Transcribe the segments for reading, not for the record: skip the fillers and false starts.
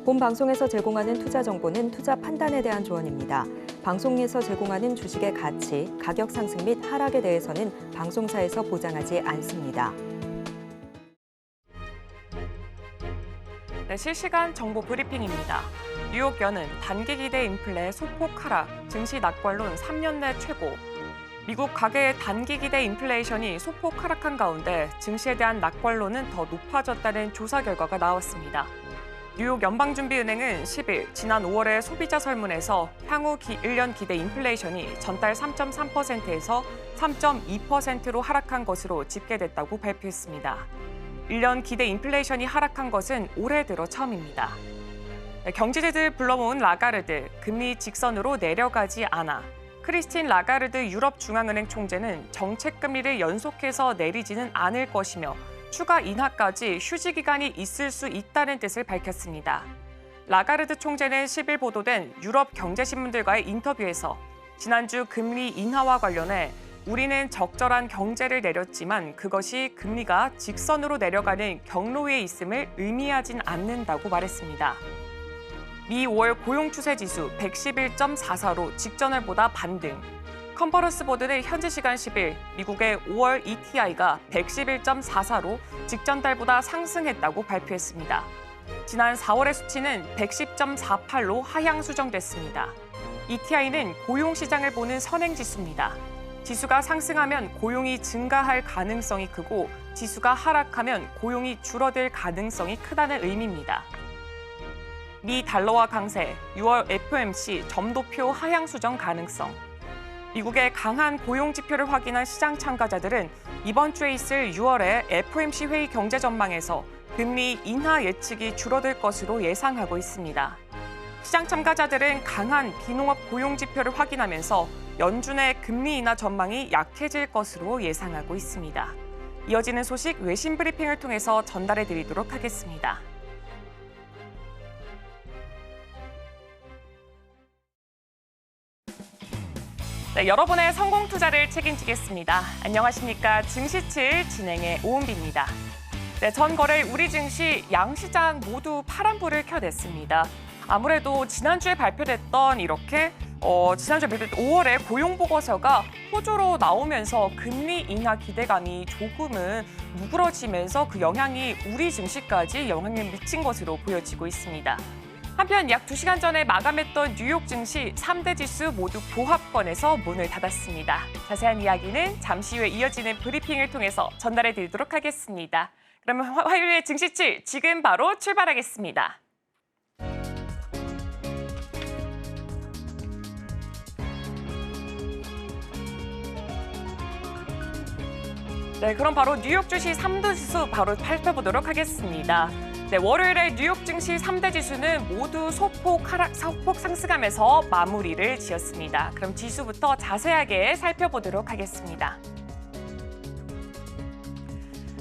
본 방송에서 제공하는 투자 정보는 투자 판단에 대한 조언입니다. 방송에서 제공하는 주식의 가치, 가격 상승 및 하락에 대해서는 방송사에서 보장하지 않습니다. 네, 실시간 정보 브리핑입니다. 뉴욕 연은 단기 기대 인플레 소폭 하락, 증시 낙관론 3년 내 최고. 미국 가계의 단기 기대 인플레이션이 소폭 하락한 가운데 증시에 대한 낙관론은 더 높아졌다는 조사 결과가 나왔습니다. 뉴욕 연방준비은행은 10일 지난 5월의 소비자 설문에서 향후 1년 기대 인플레이션이 전달 3.3%에서 3.2%로 하락한 것으로 집계됐다고 발표했습니다. 1년 기대 인플레이션이 하락한 것은 올해 들어 처음입니다. 경제지들 불러모은 라가르드, 금리 직선으로 내려가지 않아. 크리스틴 라가르드 유럽중앙은행 총재는 정책 금리를 연속해서 내리지는 않을 것이며 추가 인하까지 휴지 기간이 있을 수 있다는 뜻을 밝혔습니다. 라가르드 총재는 10일 보도된 유럽 경제신문들과의 인터뷰에서 지난주 금리 인하와 관련해 우리는 적절한 경제를 내렸지만 그것이 금리가 직선으로 내려가는 경로에 있음을 의미하진 않는다고 말했습니다. 미 5월 고용 추세 지수 111.44로 직전월보다 반등. 컨퍼런스 보드는 현지 시간 10일 미국의 5월 ETI가 111.44로 직전 달보다 상승했다고 발표했습니다. 지난 4월의 수치는 110.48로 하향 수정됐습니다. ETI는 고용 시장을 보는 선행 지수입니다. 지수가 상승하면 고용이 증가할 가능성이 크고 지수가 하락하면 고용이 줄어들 가능성이 크다는 의미입니다. 미 달러화 강세, 6월 FOMC 점도표 하향 수정 가능성. 미국의 강한 고용 지표를 확인한 시장 참가자들은 이번 주에 있을 6월의 FOMC 회의 경제 전망에서 금리 인하 예측이 줄어들 것으로 예상하고 있습니다. 시장 참가자들은 강한 비농업 고용 지표를 확인하면서 연준의 금리 인하 전망이 약해질 것으로 예상하고 있습니다. 이어지는 소식 외신 브리핑을 통해서 전달해 드리도록 하겠습니다. 네, 여러분의 성공 투자를 책임지겠습니다. 안녕하십니까. 증시7 진행의 오은비입니다. 네, 전 거래일 우리 증시 양시장 모두 파란불을 켜냈습니다. 아무래도 지난주에 발표됐던 지난주에 발표됐던 5월의 고용보고서가 호조로 나오면서 금리 인하 기대감이 조금은 누그러지면서 그 영향이 우리 증시까지 영향을 미친 것으로 보여지고 있습니다. 한편 약 2시간 전에 마감했던 뉴욕 증시 3대 지수 모두 보합권에서 문을 닫았습니다. 자세한 이야기는 잠시 후에 이어지는 브리핑을 통해서 전달해 드리도록 하겠습니다. 그러면 화요일의 증시7 지금 바로 출발하겠습니다. 네, 그럼 바로 뉴욕 주식 3대 지수 바로 살펴보도록 하겠습니다. 네, 월요일에 뉴욕 증시 3대 지수는 모두 소폭 상승하면서 마무리를 지었습니다. 그럼 지수부터 자세하게 살펴보도록 하겠습니다.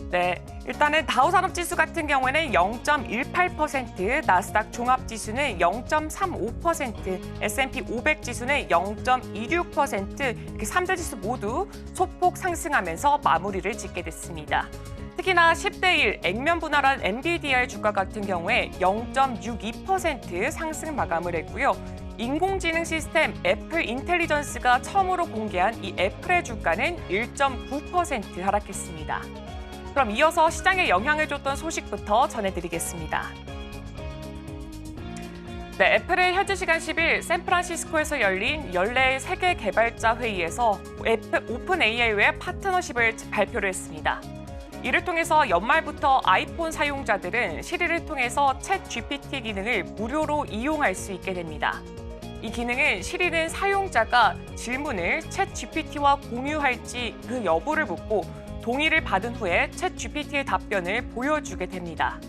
네, 일단은 다우산업지수 같은 경우에는 0.18%, 나스닥 종합지수는 0.35%, S&P 500지수는 0.26%, 이렇게 3대 지수 모두 소폭 상승하면서 마무리를 짓게 됐습니다. 특히나 10대 1 액면 분할한 엔비디아의 주가 같은 경우에 0.62% 상승 마감을 했고요. 인공지능 시스템 애플 인텔리전스가 처음으로 공개한 이 애플의 주가는 1.9% 하락했습니다. 그럼 이어서 시장에 영향을 줬던 소식부터 전해드리겠습니다. 네, 애플은 현지 시간 10일 샌프란시스코에서 열린 연례 세계 개발자 회의에서 오픈 AI와의 파트너십을 발표를 했습니다. 이를 통해서 연말부터 아이폰 사용자들은 시리를 통해서 챗 GPT 기능을 무료로 이용할 수 있게 됩니다. 이 기능은 시리는 사용자가 질문을 챗 GPT와 공유할지 그 여부를 묻고 동의를 받은 후에 챗 GPT의 답변을 보여주게 됩니다.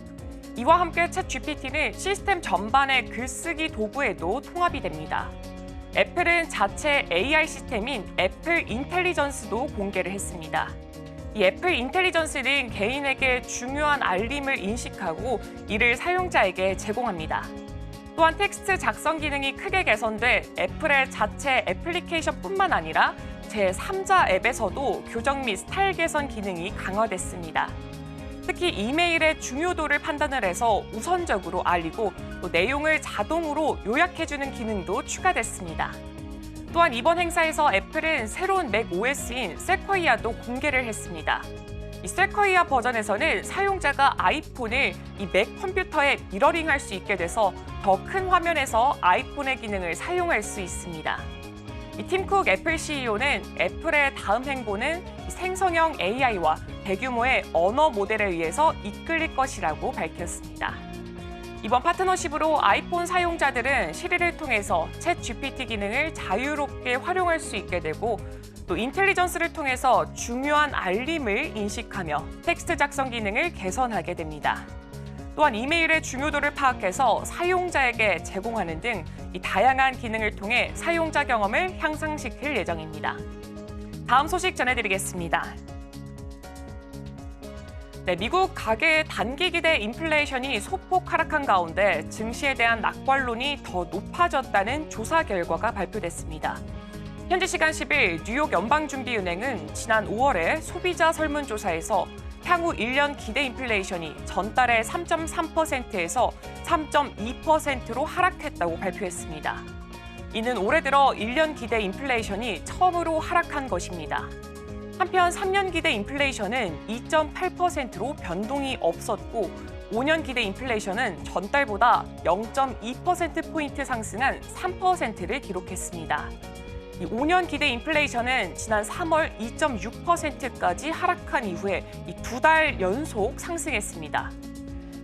이와 함께 챗 GPT는 시스템 전반의 글쓰기 도구에도 통합이 됩니다. 애플은 자체 AI 시스템인 애플 인텔리전스도 공개를 했습니다. 이 애플 인텔리전스는 개인에게 중요한 알림을 인식하고 이를 사용자에게 제공합니다. 또한 텍스트 작성 기능이 크게 개선돼 애플의 자체 애플리케이션뿐만 아니라 제3자 앱에서도 교정 및 스타일 개선 기능이 강화됐습니다. 특히 이메일의 중요도를 판단을 해서 우선적으로 알리고 또 내용을 자동으로 요약해주는 기능도 추가됐습니다. 또한 이번 행사에서 애플은 새로운 맥 OS인 세쿼이아도 공개를 했습니다. 이 세쿼이아 버전에서는 사용자가 아이폰을 이 맥 컴퓨터에 미러링할 수 있게 돼서 더 큰 화면에서 아이폰의 기능을 사용할 수 있습니다. 팀 쿡 애플 CEO는 애플의 다음 행보는 생성형 AI와 대규모의 언어 모델에 의해서 이끌릴 것이라고 밝혔습니다. 이번 파트너십으로 아이폰 사용자들은 시리를 통해서 챗 GPT 기능을 자유롭게 활용할 수 있게 되고 또 인텔리전스를 통해서 중요한 알림을 인식하며 텍스트 작성 기능을 개선하게 됩니다. 또한 이메일의 중요도를 파악해서 사용자에게 제공하는 등 이 다양한 기능을 통해 사용자 경험을 향상시킬 예정입니다. 다음 소식 전해드리겠습니다. 네, 미국 가계의 단기 기대 인플레이션이 소폭 하락한 가운데 증시에 대한 낙관론이 더 높아졌다는 조사 결과가 발표됐습니다. 현지 시간 10일 뉴욕 연방준비은행은 지난 5월에 소비자 설문조사에서 향후 1년 기대 인플레이션이 전달의 3.3%에서 3.2%로 하락했다고 발표했습니다. 이는 올해 들어 1년 기대 인플레이션이 처음으로 하락한 것입니다. 한편 3년 기대 인플레이션은 2.8%로 변동이 없었고 5년 기대 인플레이션은 전달보다 0.2%포인트 상승한 3%를 기록했습니다. 5년 기대 인플레이션은 지난 3월 2.6%까지 하락한 이후에 2달 연속 상승했습니다.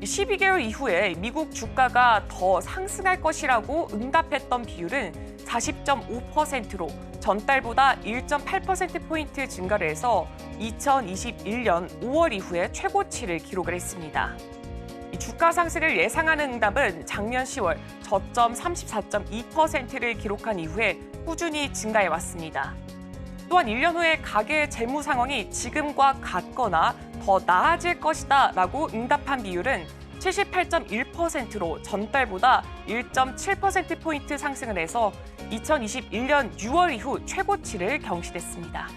12개월 이후에 미국 주가가 더 상승할 것이라고 응답했던 비율은 40.5%로 전달보다 1.8%포인트 증가를 해서 2021년 5월 이후에 최고치를 기록을 했습니다. 주가 상승을 예상하는 응답은 작년 10월 저점 34.2%를 기록한 이후에 꾸준히 증가해 왔습니다. 또한 1년 후에 가계의 재무 상황이 지금과 같거나 더 나아질 것이다 라고 응답한 비율은 78.1%로 전달보다 1.7%포인트 상승을 해서 2021년 6월 이후 최고치를 경신했습니다.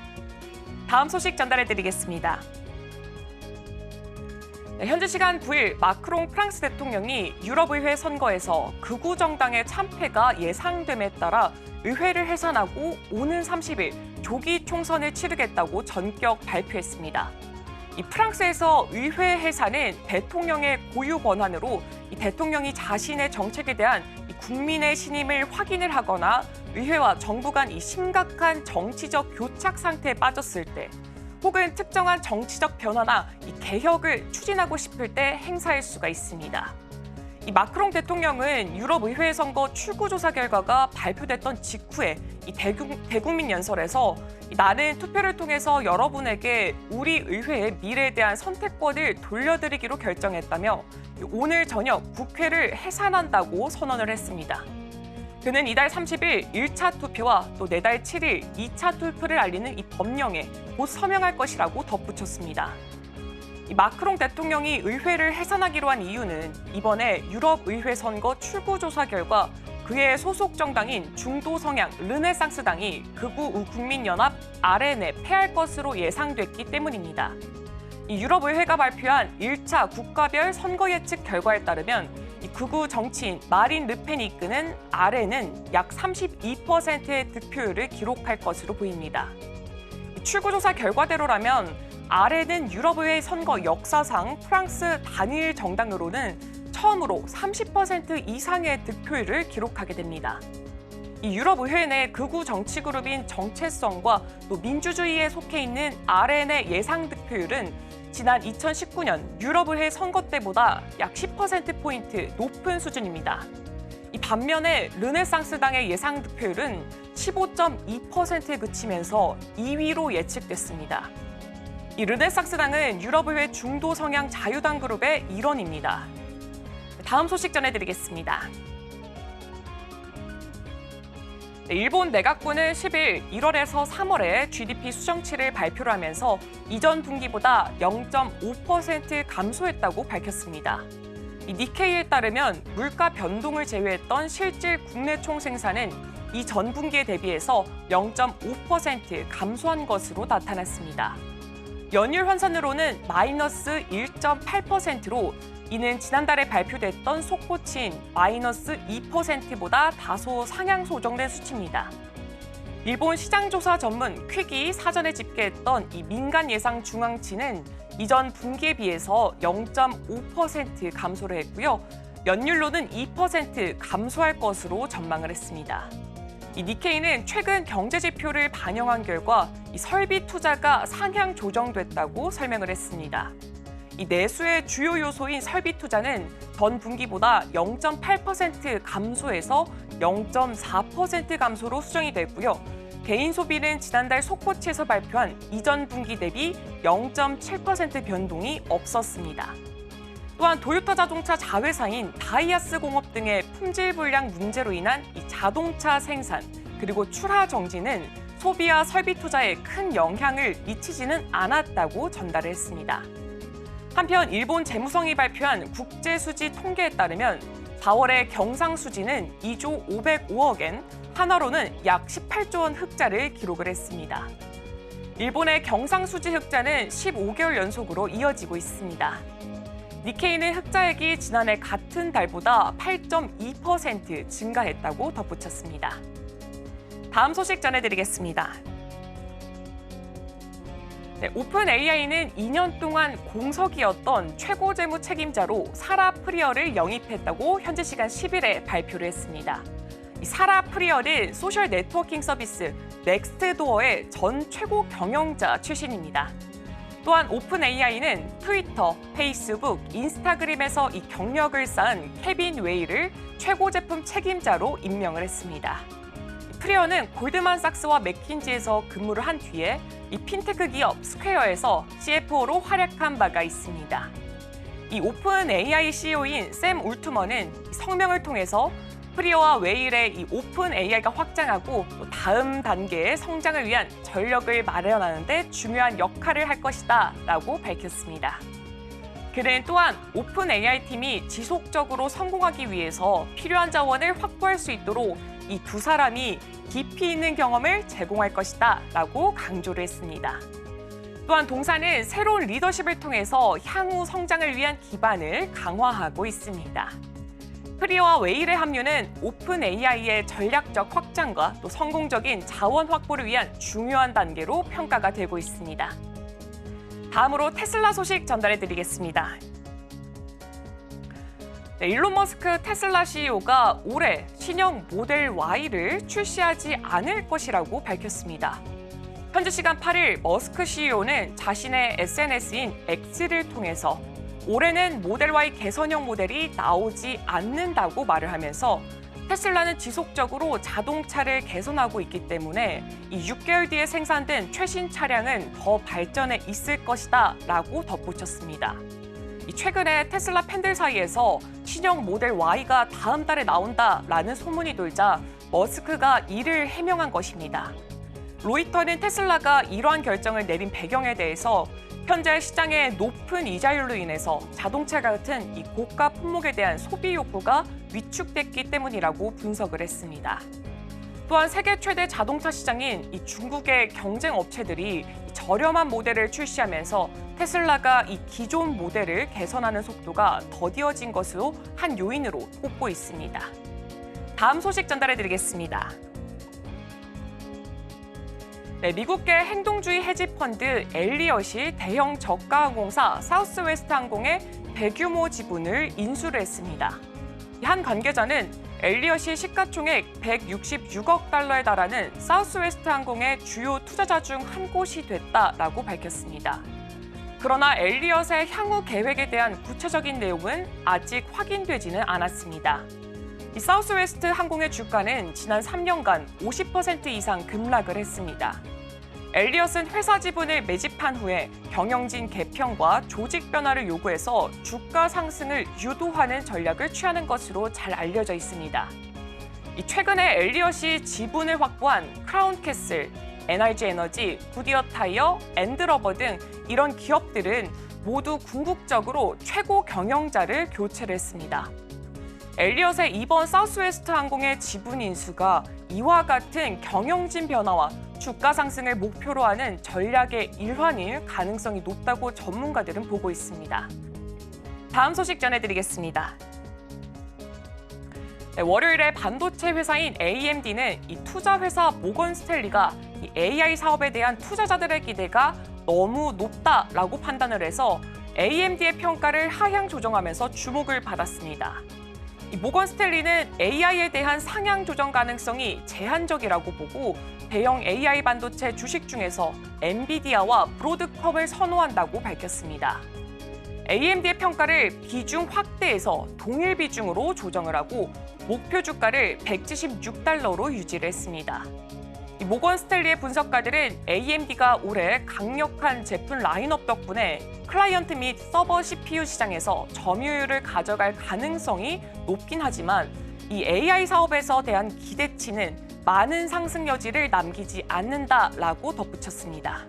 다음 소식 전달해드리겠습니다. 현지 시간 9일 마크롱 프랑스 대통령이 유럽의회 선거에서 극우 정당의 참패가 예상됨에 따라 의회를 해산하고 오는 30일 조기 총선을 치르겠다고 전격 발표했습니다. 이 프랑스에서 의회 해산은 대통령의 고유 권한으로 이 대통령이 자신의 정책에 대한 이 국민의 신임을 확인을 하거나 의회와 정부 간 이 심각한 정치적 교착 상태에 빠졌을 때 혹은 특정한 정치적 변화나 이 개혁을 추진하고 싶을 때 행사할 수가 있습니다. 이 마크롱 대통령은 유럽 의회 선거 출구조사 결과가 발표됐던 직후에 이 대국민 연설에서 나는 투표를 통해서 여러분에게 우리 의회의 미래에 대한 선택권을 돌려드리기로 결정했다며 오늘 저녁 국회를 해산한다고 선언을 했습니다. 그는 이달 30일 1차 투표와 또 내달 7일 2차 투표를 알리는 이 법령에 곧 서명할 것이라고 덧붙였습니다. 이 마크롱 대통령이 의회를 해산하기로 한 이유는 이번에 유럽 의회 선거 출구조사 결과 그의 소속 정당인 중도 성향 르네상스당이 극우 국민연합 RN에 패할 것으로 예상됐기 때문입니다. 이 유럽 의회가 발표한 1차 국가별 선거 예측 결과에 따르면 이 극우 정치인 마린 르펜이 이끄는 RN은 약 32%의 득표율을 기록할 것으로 보입니다. 출구조사 결과대로라면 RN은 유럽의회 선거 역사상 프랑스 단일 정당으로는 처음으로 30% 이상의 득표율을 기록하게 됩니다. 이 유럽의회 내 극우 정치 그룹인 정체성과 또 민주주의에 속해 있는 RN의 예상 득표율은 지난 2019년 유럽의회 선거 때보다 약 10%포인트 높은 수준입니다. 이 반면에 르네상스당의 예상 득표율은 15.2%에 그치면서 2위로 예측됐습니다. 이 르네상스당은 유럽의회 중도 성향 자유당 그룹의 일원입니다. 다음 소식 전해드리겠습니다. 일본 내각부는 10일 1월에서 3월에 GDP 수정치를 발표를 하면서 이전 분기보다 0.5% 감소했다고 밝혔습니다. 이 니케이에 따르면 물가 변동을 제외했던 실질 국내 총생산은 이전 분기에 대비해서 0.5% 감소한 것으로 나타났습니다. 연율 환산으로는 마이너스 1.8%로 이는 지난달에 발표됐던 속보치인 마이너스 2%보다 다소 상향 조정된 수치입니다. 일본 시장조사 전문 퀵이 사전에 집계했던 이 민간 예상 중앙치는 이전 분기에 비해서 0.5% 감소를 했고요. 연율로는 2% 감소할 것으로 전망을 했습니다. 이 니케이는 최근 경제 지표를 반영한 결과 이 설비 투자가 상향 조정됐다고 설명을 했습니다. 이 내수의 주요 요소인 설비 투자는 전 분기보다 0.8% 감소해서 0.4% 감소로 수정이 됐고요. 개인 소비는 지난달 속보치에서 발표한 이전 분기 대비 0.7% 변동이 없었습니다. 또한 도요타 자동차 자회사인 다이아스 공업 등의 품질 불량 문제로 인한 이 자동차 생산 그리고 출하 정지는 소비와 설비 투자에 큰 영향을 미치지는 않았다고 전달을 했습니다. 한편 일본 재무성이 발표한 국제수지 통계에 따르면 4월의 경상수지는 2조 505억엔, 한화로는 약 18조 원 흑자를 기록을 했습니다. 일본의 경상수지 흑자는 15개월 연속으로 이어지고 있습니다. 니케이는 흑자액이 지난해 같은 달보다 8.2% 증가했다고 덧붙였습니다. 다음 소식 전해드리겠습니다. 오픈 AI는 2년 동안 공석이었던 최고 재무 책임자로 사라 프리어를 영입했다고 현지 시간 10일에 발표를 했습니다. 이 사라 프리어는 소셜 네트워킹 서비스 넥스트도어의 전 최고 경영자 출신입니다. 또한 오픈 AI는 트위터, 페이스북, 인스타그램에서 이 경력을 쌓은 케빈 웨이를 최고 제품 책임자로 임명을 했습니다. 프리어는 골드만삭스와 맥킨지에서 근무를 한 뒤에 이 핀테크 기업 스퀘어에서 CFO로 활약한 바가 있습니다. 이 오픈 AI CEO인 샘 울트먼은 성명을 통해서 프리어와 웨일의 이 오픈 AI가 확장하고 또 다음 단계의 성장을 위한 전력을 마련하는 데 중요한 역할을 할 것이다 라고 밝혔습니다. 그는 또한 오픈 AI 팀이 지속적으로 성공하기 위해서 필요한 자원을 확보할 수 있도록 이 두 사람이 깊이 있는 경험을 제공할 것이다 라고 강조를 했습니다. 또한 동사는 새로운 리더십을 통해서 향후 성장을 위한 기반을 강화하고 있습니다. 프리어와 웨일의 합류는 오픈 AI의 전략적 확장과 또 성공적인 자원 확보를 위한 중요한 단계로 평가가 되고 있습니다. 다음으로 테슬라 소식 전달해드리겠습니다. 일론 머스크 테슬라 CEO가 올해 신형 모델 Y를 출시하지 않을 것이라고 밝혔습니다. 현지 시간 8일 머스크 CEO는 자신의 SNS인 X를 통해서 올해는 모델 Y 개선형 모델이 나오지 않는다고 말을 하면서 테슬라는 지속적으로 자동차를 개선하고 있기 때문에 이 6개월 뒤에 생산된 최신 차량은 더 발전해 있을 것이다 라고 덧붙였습니다. 최근에 테슬라 팬들 사이에서 신형 모델 Y가 다음 달에 나온다라는 소문이 돌자 머스크가 이를 해명한 것입니다. 로이터는 테슬라가 이러한 결정을 내린 배경에 대해서 현재 시장의 높은 이자율로 인해서 자동차 같은 이 고가 품목에 대한 소비 욕구가 위축됐기 때문이라고 분석을 했습니다. 또한 세계 최대 자동차 시장인 이 중국의 경쟁 업체들이 저렴한 모델을 출시하면서 테슬라가 이 기존 모델을 개선하는 속도가 더디어진 것으로 한 요인으로 꼽고 있습니다. 다음 소식 전달해드리겠습니다. 미국계 행동주의 헤지펀드 엘리엇이 대형 저가항공사 사우스웨스트 항공의 대규모 지분을 인수를 했습니다. 한 관계자는 엘리엇이 시가총액 166억 달러에 달하는 사우스웨스트 항공의 주요 투자자 중 한 곳이 됐다라고 밝혔습니다. 그러나 엘리엇의 향후 계획에 대한 구체적인 내용은 아직 확인되지는 않았습니다. 이 사우스웨스트 항공의 주가는 지난 3년간 50% 이상 급락을 했습니다. 엘리엇은 회사 지분을 매집한 후에 경영진 개편과 조직 변화를 요구해서 주가 상승을 유도하는 전략을 취하는 것으로 잘 알려져 있습니다. 최근에 엘리엇이 지분을 확보한 크라운캐슬, NRG 에너지, 구디어 타이어, 앤드러버 등 이런 기업들은 모두 궁극적으로 최고 경영자를 교체를 했습니다. 엘리엇의 이번 사우스웨스트 항공의 지분 인수가 이와 같은 경영진 변화와 주가 상승을 목표로 하는 전략의 일환일 가능성이 높다고 전문가들은 보고 있습니다. 다음 소식 전해드리겠습니다. 네, 월요일에 반도체 회사인 AMD는 이 투자 회사 모건 스탠리가 이 AI 사업에 대한 투자자들의 기대가 너무 높다라고 판단을 해서 AMD의 평가를 하향 조정하면서 주목을 받았습니다. 이 모건 스탠리는 AI에 대한 상향 조정 가능성이 제한적이라고 보고 대형 AI 반도체 주식 중에서 엔비디아와 브로드컴을 선호한다고 밝혔습니다. AMD의 평가를 비중 확대해서 동일 비중으로 조정을 하고 목표 주가를 176달러로 유지를 했습니다. 이 모건 스탠리의 분석가들은 AMD가 올해 강력한 제품 라인업 덕분에 클라이언트 및 서버 CPU 시장에서 점유율을 가져갈 가능성이 높긴 하지만 이 AI 사업에서 대한 기대치는 많은 상승 여지를 남기지 않는다라고 덧붙였습니다.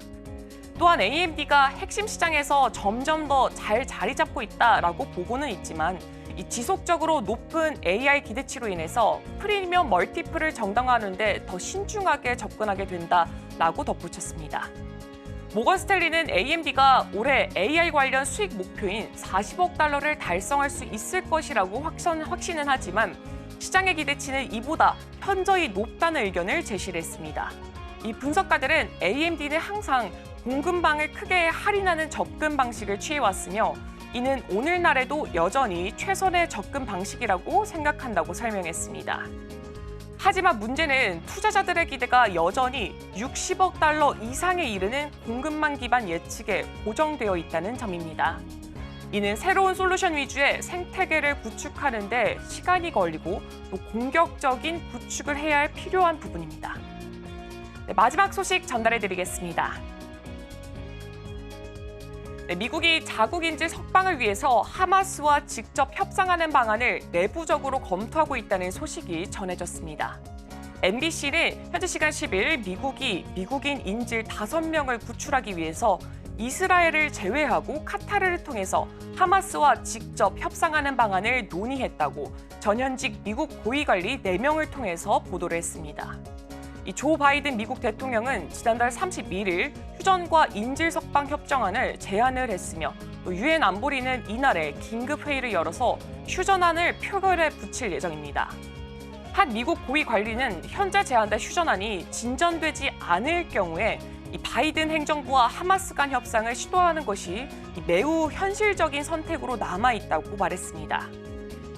또한 AMD가 핵심 시장에서 점점 더 잘 자리 잡고 있다라고 보고는 있지만 이 지속적으로 높은 AI 기대치로 인해서 프리미엄 멀티플을 정당화하는 데 더 신중하게 접근하게 된다라고 덧붙였습니다. 모건 스탠리는 AMD가 올해 AI 관련 수익 목표인 40억 달러를 달성할 수 있을 것이라고 확신은 하지만 시장의 기대치는 이보다 현저히 높다는 의견을 제시를 했습니다. 이 분석가들은 AMD는 항상 공급망을 크게 할인하는 접근 방식을 취해왔으며 이는 오늘날에도 여전히 최선의 접근 방식이라고 생각한다고 설명했습니다. 하지만 문제는 투자자들의 기대가 여전히 60억 달러 이상에 이르는 공급망 기반 예측에 고정되어 있다는 점입니다. 이는 새로운 솔루션 위주의 생태계를 구축하는 데 시간이 걸리고 또 공격적인 구축을 해야 할 필요한 부분입니다. 네, 마지막 소식 전달해드리겠습니다. 네, 미국이 자국 인질 석방을 위해서 하마스와 직접 협상하는 방안을 내부적으로 검토하고 있다는 소식이 전해졌습니다. MBC는 현지 시간 10일 미국이 미국인 인질 5명을 구출하기 위해서 이스라엘을 제외하고 카타르를 통해서 하마스와 직접 협상하는 방안을 논의했다고 전현직 미국 고위관리 4명을 통해서 보도를 했습니다. 이 조 바이든 미국 대통령은 지난달 31일 휴전과 인질 석방 협정안을 제안을 했으며 또 유엔 안보리는 이날에 긴급 회의를 열어서 휴전안을 표결에 붙일 예정입니다. 한 미국 고위 관리는 현재 제안된 휴전안이 진전되지 않을 경우에 이 바이든 행정부와 하마스 간 협상을 시도하는 것이 매우 현실적인 선택으로 남아 있다고 말했습니다.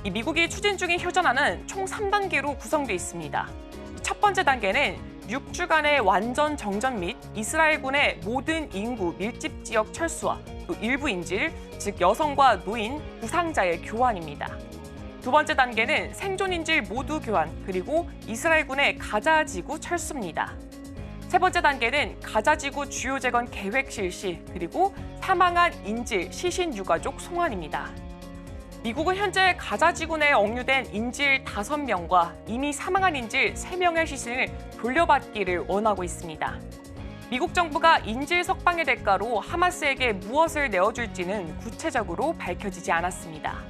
이 미국이 추진 중인 휴전안은 총 3단계로 구성돼 있습니다. 첫 번째 단계는 6주간의 완전 정전 및 이스라엘군의 모든 인구 밀집 지역 철수와 또 일부 인질, 즉 여성과 노인, 부상자의 교환입니다. 두 번째 단계는 생존 인질 모두 교환, 그리고 이스라엘군의 가자 지구 철수입니다. 세 번째 단계는 가자 지구 주요 재건 계획 실시, 그리고 사망한 인질, 시신 유가족 송환입니다. 미국은 현재 가자 지구 내에 억류된 인질 5명과 이미 사망한 인질 3명의 시신을 돌려받기를 원하고 있습니다. 미국 정부가 인질 석방의 대가로 하마스에게 무엇을 내어줄지는 구체적으로 밝혀지지 않았습니다.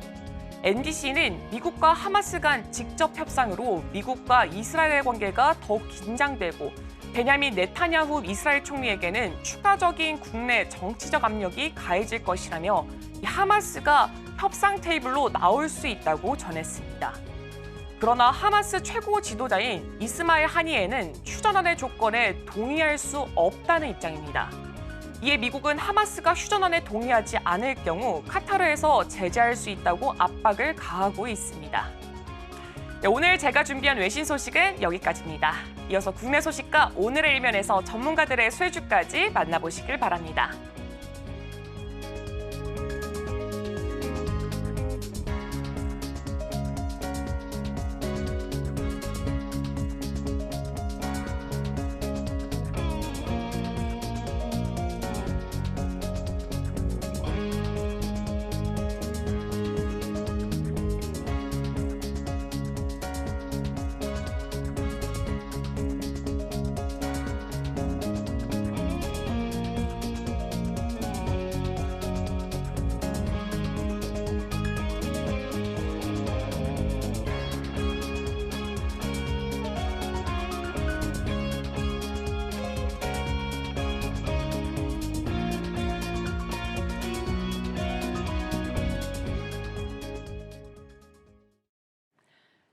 NBC는 미국과 하마스 간 직접 협상으로 미국과 이스라엘의 관계가 더욱 긴장되고 베냐민 네타냐후 이스라엘 총리에게는 추가적인 국내 정치적 압력이 가해질 것이라며 하마스가 협상 테이블로 나올 수 있다고 전했습니다. 그러나 하마스 최고 지도자인 이스마일 하니에는 휴전안의 조건에 동의할 수 없다는 입장입니다. 이에 미국은 하마스가 휴전안에 동의하지 않을 경우 카타르에서 제재할 수 있다고 압박을 가하고 있습니다. 네, 오늘 제가 준비한 외신 소식은 여기까지입니다. 이어서 국내 소식과 오늘의 일면에서 전문가들의 쇠주까지 만나보시길 바랍니다.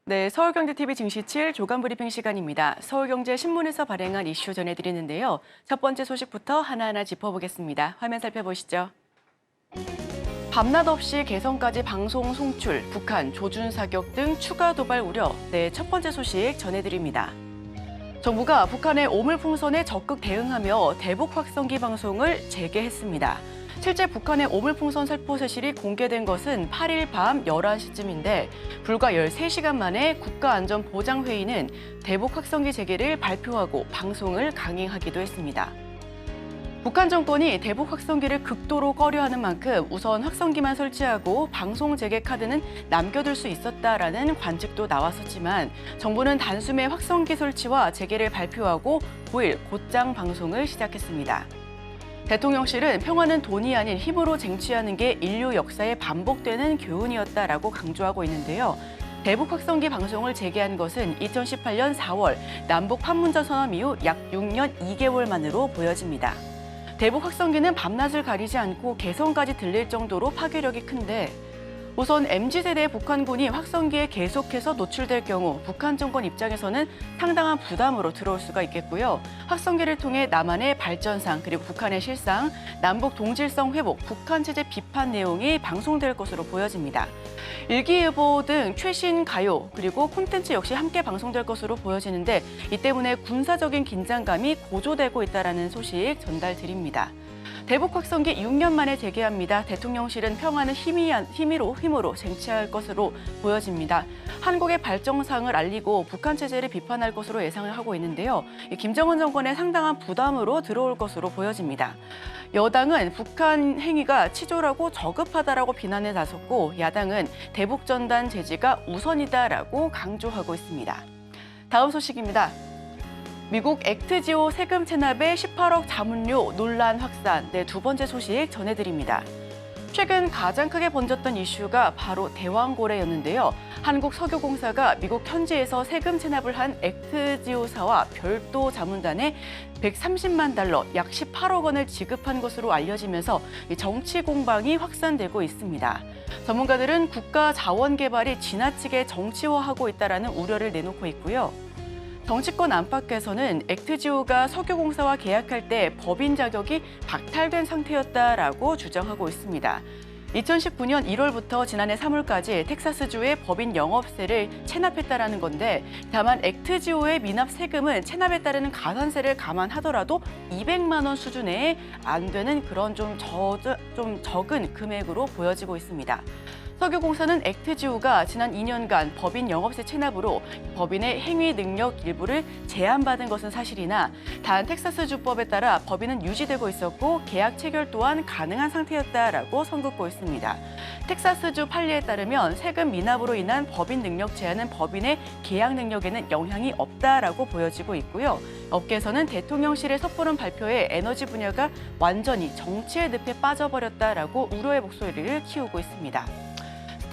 네, 서울경제TV 증시 7 조간 브리핑 시간입니다. 서울경제신문에서 발행한 이슈 전해드리는데요. 첫 번째 소식부터 하나하나 짚어보겠습니다. 화면 살펴보시죠. 밤낮 없이 개성까지 방송 송출, 북한 조준 사격 등 추가 도발 우려. 네, 첫 번째 소식 전해드립니다. 정부가 북한의 오물풍선에 적극 대응하며 대북 확성기 방송을 재개했습니다. 실제 북한의 오물풍선 살포사실이 공개된 것은 8일 밤 11시쯤인데 불과 13시간 만에 국가안전보장회의는 대북 확성기 재개를 발표하고 방송을 강행하기도 했습니다. 북한 정권이 대북 확성기를 극도로 꺼려하는 만큼 우선 확성기만 설치하고 방송 재개 카드는 남겨둘 수 있었다라는 관측도 나왔었지만 정부는 단숨에 확성기 설치와 재개를 발표하고 9일 곧장 방송을 시작했습니다. 대통령실은 평화는 돈이 아닌 힘으로 쟁취하는 게 인류 역사에 반복되는 교훈이었다라고 강조하고 있는데요. 대북 확성기 방송을 재개한 것은 2018년 4월 남북 판문점 선언 이후 약 6년 2개월 만으로 보여집니다. 대북 확성기는 밤낮을 가리지 않고 개성까지 들릴 정도로 파괴력이 큰데 우선 MZ세대 북한군이 확성기에 계속해서 노출될 경우 북한 정권 입장에서는 상당한 부담으로 들어올 수가 있겠고요. 확성기를 통해 남한의 발전상 그리고 북한의 실상, 남북 동질성 회복, 북한 체제 비판 내용이 방송될 것으로 보여집니다. 일기예보 등 최신 가요 그리고 콘텐츠 역시 함께 방송될 것으로 보여지는데 이 때문에 군사적인 긴장감이 고조되고 있다는 소식 전달드립니다. 대북 확성기 6년 만에 재개합니다. 대통령실은 평화는 힘으로 쟁취할 것으로 보여집니다. 한국의 발전상을 알리고 북한 체제를 비판할 것으로 예상을 하고 있는데요. 김정은 정권의 상당한 부담으로 들어올 것으로 보여집니다. 여당은 북한 행위가 치졸하고 저급하다라고 비난에 나섰고 야당은 대북 전단 제지가 우선이다라고 강조하고 있습니다. 다음 소식입니다. 미국 액트지오 세금 체납에 18억 자문료 논란 확산. 네, 두 번째 소식 전해드립니다. 최근 가장 크게 번졌던 이슈가 바로 대왕고래였는데요. 한국석유공사가 미국 현지에서 세금 체납을 한 액트지오사와 별도 자문단에 130만 달러, 약 18억 원을 지급한 것으로 알려지면서 정치 공방이 확산되고 있습니다. 전문가들은 국가 자원 개발이 지나치게 정치화하고 있다는 우려를 내놓고 있고요. 정치권 안팎에서는 액트지오가 석유공사와 계약할 때 법인 자격이 박탈된 상태였다라고 주장하고 있습니다. 2019년 1월부터 지난해 3월까지 텍사스주의 법인 영업세를 체납했다라는 건데 다만 액트지오의 미납 세금은 체납에 따르는 가산세를 감안하더라도 200만 원 수준에 안 되는 그런 좀 적은 금액으로 보여지고 있습니다. 석유공사는 액트지오가 지난 2년간 법인 영업세 체납으로 법인의 행위 능력 일부를 제한받은 것은 사실이나 단 텍사스주법에 따라 법인은 유지되고 있었고 계약 체결 또한 가능한 상태였다라고 선긋고 있습니다. 텍사스주 판례에 따르면 세금 미납으로 인한 법인 능력 제한은 법인의 계약 능력에는 영향이 없다라고 보여지고 있고요. 업계에서는 대통령실의 섣부른 발표에 에너지 분야가 완전히 정치의 늪에 빠져버렸다라고 우려의 목소리를 키우고 있습니다.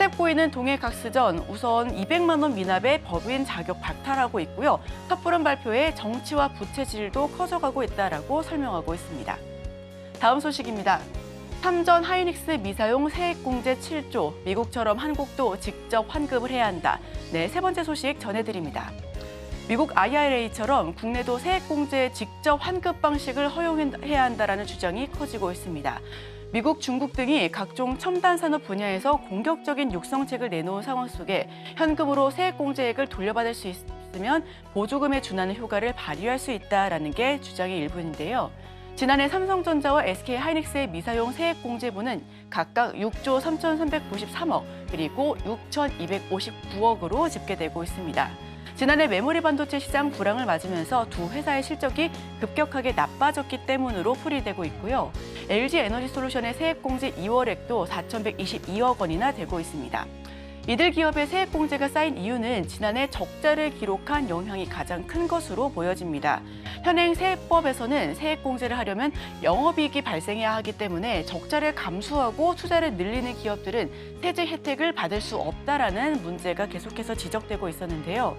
스텝코인은 동해각스전 우선 200만 원 미납의 법인 자격 박탈하고 있고요. 섣부른 발표에 정치와 부채질도 커져가고 있다라고 설명하고 있습니다. 다음 소식입니다. 삼전 하이닉스 미사용 세액공제 7조, 미국처럼 한국도 직접 환급을 해야 한다. 네, 세 번째 소식 전해드립니다. 미국 IRA처럼 국내도 세액공제 직접 환급 방식을 허용해야 한다는 주장이 커지고 있습니다. 미국, 중국 등이 각종 첨단 산업 분야에서 공격적인 육성책을 내놓은 상황 속에 현금으로 세액공제액을 돌려받을 수 있으면 보조금에 준하는 효과를 발휘할 수 있다는 게 주장의 일부인데요. 지난해 삼성전자와 SK하이닉스의 미사용 세액공제분은 각각 6조 3,393억 그리고 6,259억으로 집계되고 있습니다. 지난해 메모리 반도체 시장 불황을 맞으면서 두 회사의 실적이 급격하게 나빠졌기 때문으로 풀이되고 있고요. LG에너지솔루션의 세액공제 2월액도 4,122억 원이나 되고 있습니다. 이들 기업의 세액공제가 쌓인 이유는 지난해 적자를 기록한 영향이 가장 큰 것으로 보여집니다. 현행 세액법에서는 세액공제를 하려면 영업이익이 발생해야 하기 때문에 적자를 감수하고 투자를 늘리는 기업들은 세제 혜택을 받을 수 없다라는 문제가 계속해서 지적되고 있었는데요.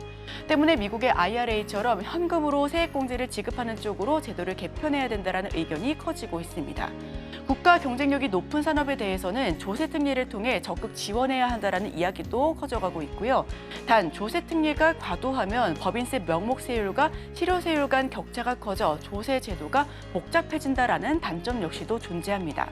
때문에 미국의 IRA처럼 현금으로 세액공제를 지급하는 쪽으로 제도를 개편해야 된다는 의견이 커지고 있습니다. 국가 경쟁력이 높은 산업에 대해서는 조세 특례를 통해 적극 지원해야 한다는 이야기도 커져가고 있고요. 단 조세 특례가 과도하면 법인세 명목세율과 실효세율 간 격차가 커져 조세 제도가 복잡해진다라는 단점 역시도 존재합니다.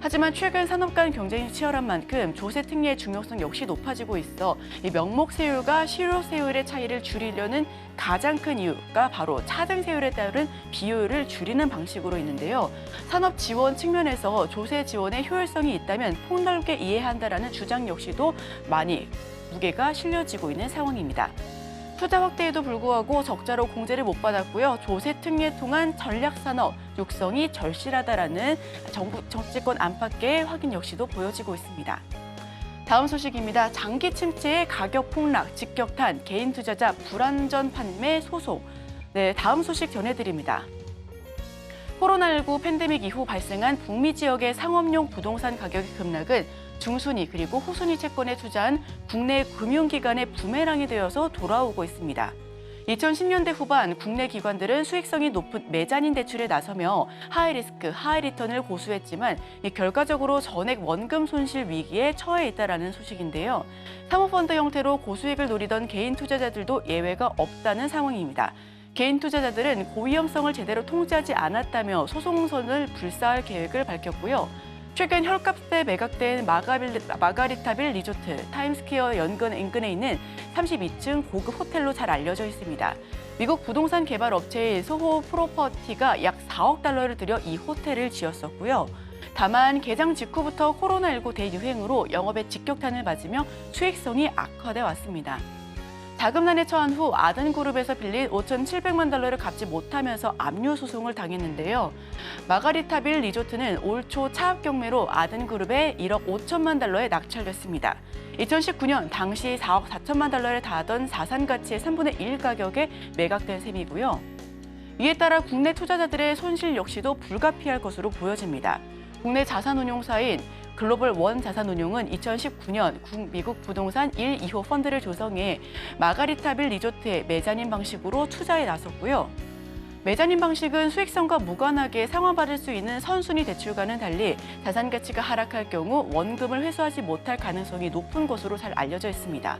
하지만 최근 산업 간 경쟁이 치열한 만큼 조세 특례의 중요성 역시 높아지고 있어 이 명목세율과 실효세율의 차이를 줄이려는 가장 큰 이유가 바로 차등세율에 따른 비효율을 줄이는 방식으로 있는데요. 산업 지원 측면에서 조세 지원의 효율성이 있다면 폭넓게 이해한다라는 주장 역시도 많이 무게가 실려지고 있는 상황입니다. 투자 확대에도 불구하고 적자로 공제를 못 받았고요. 조세 특례 통한 전략산업 육성이 절실하다라는 정치권 안팎의 확인 역시도 보여지고 있습니다. 다음 소식입니다. 장기 침체의 가격 폭락, 직격탄, 개인 투자자 불안전 판매 소송. 네, 다음 소식 전해드립니다. 코로나19 팬데믹 이후 발생한 북미 지역의 상업용 부동산 가격의 급락은 중순위 그리고 후순위 채권에 투자한 국내 금융기관의 부메랑이 되어서 돌아오고 있습니다. 2010년대 후반 국내 기관들은 수익성이 높은 메자닌 대출에 나서며 하이리스크, 하이리턴을 고수했지만 결과적으로 전액 원금 손실 위기에 처해 있다는 소식인데요. 사모펀드 형태로 고수익을 노리던 개인 투자자들도 예외가 없다는 상황입니다. 개인 투자자들은 고위험성을 제대로 통제하지 않았다며 소송선을 불사할 계획을 밝혔고요. 최근 혈값에 매각된 마가리타빌 리조트, 타임스퀘어 연근 인근에 있는 32층 고급 호텔로 잘 알려져 있습니다. 미국 부동산 개발 업체인 소호 프로퍼티가 약 4억 달러를 들여 이 호텔을 지었었고요. 다만 개장 직후부터 코로나19 대유행으로 영업에 직격탄을 맞으며 수익성이 악화돼 왔습니다. 자금난에 처한 후 아든그룹에서 빌린 5,700만 달러를 갚지 못하면서 압류 소송을 당했는데요. 마가리타빌 리조트는 올 초 차압 경매로 아든그룹에 1억 5천만 달러에 낙찰됐습니다. 2019년 당시 4억 4천만 달러에 달하던 자산 가치의 3분의 1 가격에 매각된 셈이고요. 이에 따라 국내 투자자들의 손실 역시도 불가피할 것으로 보여집니다. 국내 자산운용사인 글로벌 원 자산운용은 2019년 미국 부동산 1, 2호 펀드를 조성해 마가리타빌 리조트의 메자닌 방식으로 투자에 나섰고요. 메자닌 방식은 수익성과 무관하게 상환받을 수 있는 선순위 대출과는 달리 자산 가치가 하락할 경우 원금을 회수하지 못할 가능성이 높은 것으로 잘 알려져 있습니다.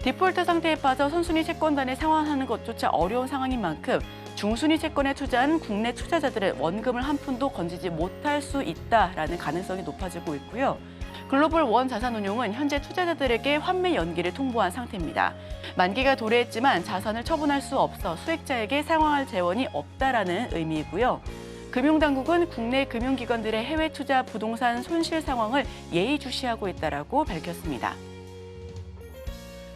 디폴트 상태에 빠져 선순위 채권단에 상환하는 것조차 어려운 상황인 만큼 중순위 채권에 투자한 국내 투자자들은 원금을 한 푼도 건지지 못할 수 있다라는 가능성이 높아지고 있고요. 글로벌 원 자산운용은 현재 투자자들에게 환매 연기를 통보한 상태입니다. 만기가 도래했지만 자산을 처분할 수 없어 수익자에게 상환할 재원이 없다라는 의미이고요. 금융당국은 국내 금융기관들의 해외 투자 부동산 손실 상황을 예의주시하고 있다라고 밝혔습니다.